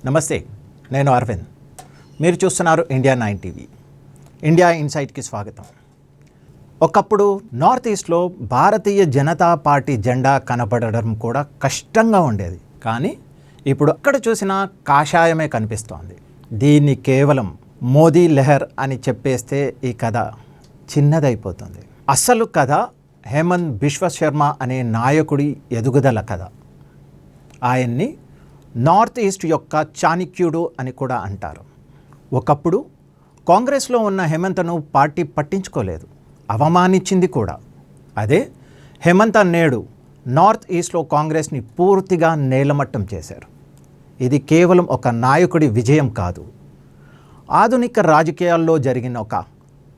నమస్తే, నేను అరవింద్. మీరు చూస్తున్నారు ఇండియా 9 టీవీ. ఇండియా ఇన్సైట్కి స్వాగతం. ఒకప్పుడు నార్త్ ఈస్ట్లో భారతీయ జనతా పార్టీ జెండా కనపడడం కూడా కష్టంగా ఉండేది. కానీ ఇప్పుడు అక్కడ చూసినా కాషాయమే కనిపిస్తోంది. దీన్ని కేవలం మోదీ లెహర్ అని చెప్పేస్తే ఈ కథ చిన్నదైపోతుంది. అసలు కథ హేమంత్ బిశ్వ శర్మ అనే నాయకుడి ఎదుగుదల కథ. ఆయన్ని నార్త్ ఈస్ట్ యొక్క చాణక్యుడు అని కూడా అంటారు. ఒకప్పుడు కాంగ్రెస్లో ఉన్న హేమంత్ను పార్టీ పట్టించుకోలేదు, అవమానించింది కూడా. అదే హేమంత్ నేడు నార్త్ ఈస్ట్లో కాంగ్రెస్ని పూర్తిగా నేలమట్టం చేశారు. ఇది కేవలం ఒక నాయకుడి విజయం కాదు, ఆధునిక రాజకీయాల్లో జరిగిన ఒక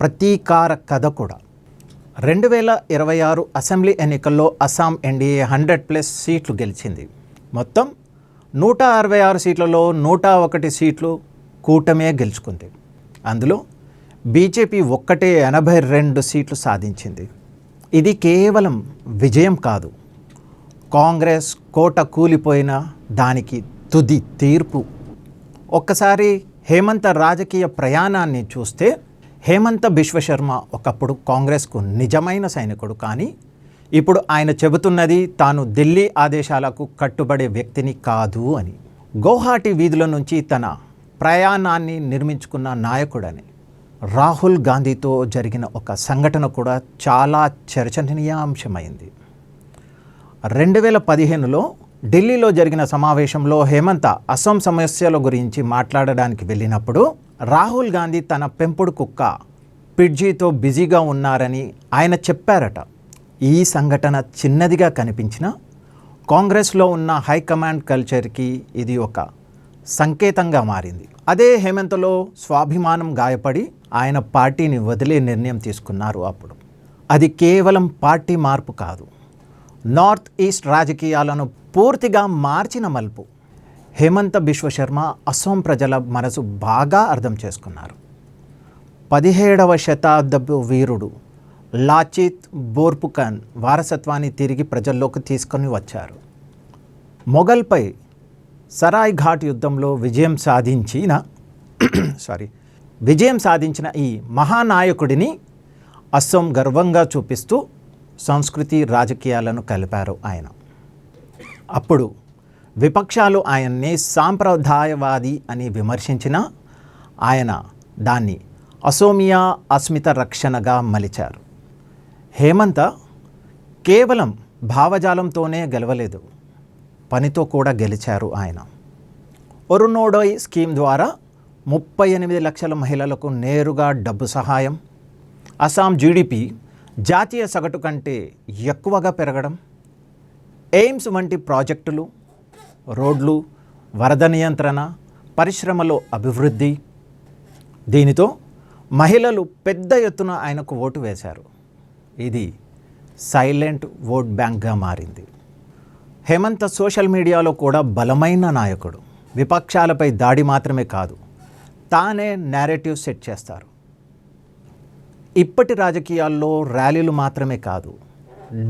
ప్రతీకార కథ కూడా. 2026 అసెంబ్లీ ఎన్నికల్లో అస్సాం ఎన్డీఏ 100+ సీట్లు గెలిచింది. మొత్తం 166 సీట్లలో 101 సీట్లు కూటమే గెలుచుకుంది. అందులో బీజేపీ ఒక్కటే 82 సీట్లు సాధించింది. ఇది కేవలం విజయం కాదు, కాంగ్రెస్ కోట కూలిపోయిన దానికి తుది తీర్పు. ఒక్కసారి హేమంత్ రాజకీయ ప్రయాణాన్ని చూస్తే, హేమంత్ బిశ్వ శర్మ ఒకప్పుడు కాంగ్రెస్కు నిజమైన సైనికుడు. కానీ ఇప్పుడు ఆయన చెబుతున్నది తాను ఢిల్లీ ఆదేశాలకు కట్టుబడే వ్యక్తిని కాదు అని. గౌహాటి వీధుల నుంచి తన ప్రయాణాన్ని నిర్మించుకున్న నాయకుడని. రాహుల్ గాంధీతో జరిగిన ఒక సంఘటన కూడా చాలా చర్చనీయాంశమైంది. 2015లో ఢిల్లీలో జరిగిన సమావేశంలో హేమంత్ అస్సాం సమస్యల గురించి మాట్లాడడానికి వెళ్ళినప్పుడు రాహుల్ గాంధీ తన పెంపుడు కుక్క పిడ్జీతో బిజీగా ఉన్నారని ఆయన చెప్పారట. ఈ సంఘటన చిన్నదిగా కనిపించిన కాంగ్రెస్లో ఉన్న హైకమాండ్ కల్చర్కి ఇది ఒక సంకేతంగా మారింది. అదే హేమంత్లో స్వాభిమానం గాయపడి ఆయన పార్టీని వదిలే నిర్ణయం తీసుకున్నారు. అప్పుడు అది కేవలం పార్టీ మార్పు కాదు, నార్త్ ఈస్ట్ రాజకీయాలను పూర్తిగా మార్చిన మలుపు. హేమంత్ బిశ్వ శర్మ అస్సాం ప్రజల మనసు బాగా అర్థం చేసుకున్నారు. 17వ శతాబ్దపు వీరుడు లాచిత్ బోర్ఫుకన్ వారసత్వాన్ని తిరిగి ప్రజల్లోకి తీసుకొని వచ్చారు. మొఘల్పై సరాయ్ ఘాట్ యుద్ధంలో విజయం సాధించిన ఈ మహానాయకుడిని అస్సాం గర్వంగా చూపిస్తూ సంస్కృతి రాజకీయాలను కలిపారు ఆయన. అప్పుడు విపక్షాలు ఆయన్ని సాంప్రదాయవాది అని విమర్శించినా ఆయన దాన్ని అసోమియా అస్మిత రక్షణగా మలిచారు. హేమంత్ కేవలం భావజాలంతోనే గెలవలేదు, పనితో కూడా గెలిచారు ఆయన. ఒరునోడోయ్ స్కీమ్ ద్వారా 38 లక్షల మహిళలకు నేరుగా డబ్బు సహాయం, అస్సాం జీడిపి జాతీయ సగటు కంటే ఎక్కువగా పెరగడం, ఎయిమ్స్ వంటి ప్రాజెక్టులు, రోడ్లు, వరద నియంత్రణ, పరిశ్రమలో అభివృద్ధి. దీనితో మహిళలు పెద్ద ఎత్తున ఆయనకు ఓటు వేశారు. ఇది సైలెంట్ ఓట్ బ్యాంక్గా మారింది. హేమంత్ సోషల్ మీడియాలో కూడా బలమైన నాయకుడు. విపక్షాలపై దాడి మాత్రమే కాదు, తానే నేరేటివ్ సెట్ చేస్తారు. ఇప్పటి రాజకీయాల్లో ర్యాలీలు మాత్రమే కాదు,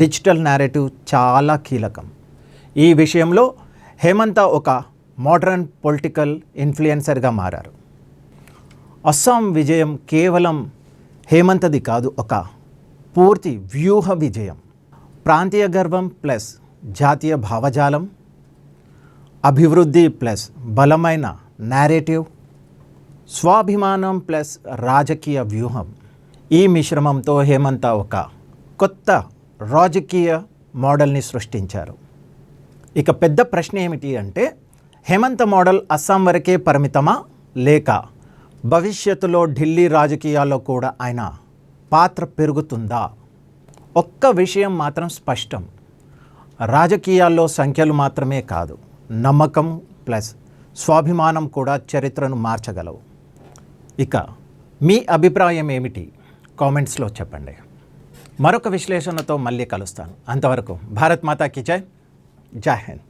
డిజిటల్ నేరేటివ్ చాలా కీలకం. ఈ విషయంలో హేమంత్ ఒక మోడర్న్ పొలిటికల్ ఇన్ఫ్లుయెన్సర్గా మారారు. అస్సాం విజయం కేవలం హేమంత్ది కాదు, ఒక పూర్తి వ్యూహ విజయం. ప్రాంతీయ గర్వం ప్లస్ జాతీయ భావజాలం, అభివృద్ధి ప్లస్ బలమైన నేరేటివ్, స్వాభిమానం ప్లస్ రాజకీయ వ్యూహం. ఈ మిశ్రమంతో హేమంత్ ఒక కొత్త రాజకీయ మోడల్ని సృష్టించారు. ఇక పెద్ద ప్రశ్న ఏమిటి అంటే, హేమంత్ మోడల్ అస్సాం వరకే పరిమితమా, లేక భవిష్యత్తులో ఢిల్లీ రాజకీయాల్లో కూడా ఆయన పాత్ర పెరుగుతుందా? ఒక్క విషయం మాత్రం స్పష్టం, రాజకీయాల్లో సంఖ్యలు మాత్రమే కాదు, నమ్మకం ప్లస్ స్వాభిమానం కూడా చరిత్రను మార్చగలవు. ఇక మీ అభిప్రాయం ఏమిటి? కామెంట్స్లో చెప్పండి. మరొక విశ్లేషణతో మళ్ళీ కలుస్తాను. అంతవరకు భారత్ మాతా కీ జై. జై హింద్.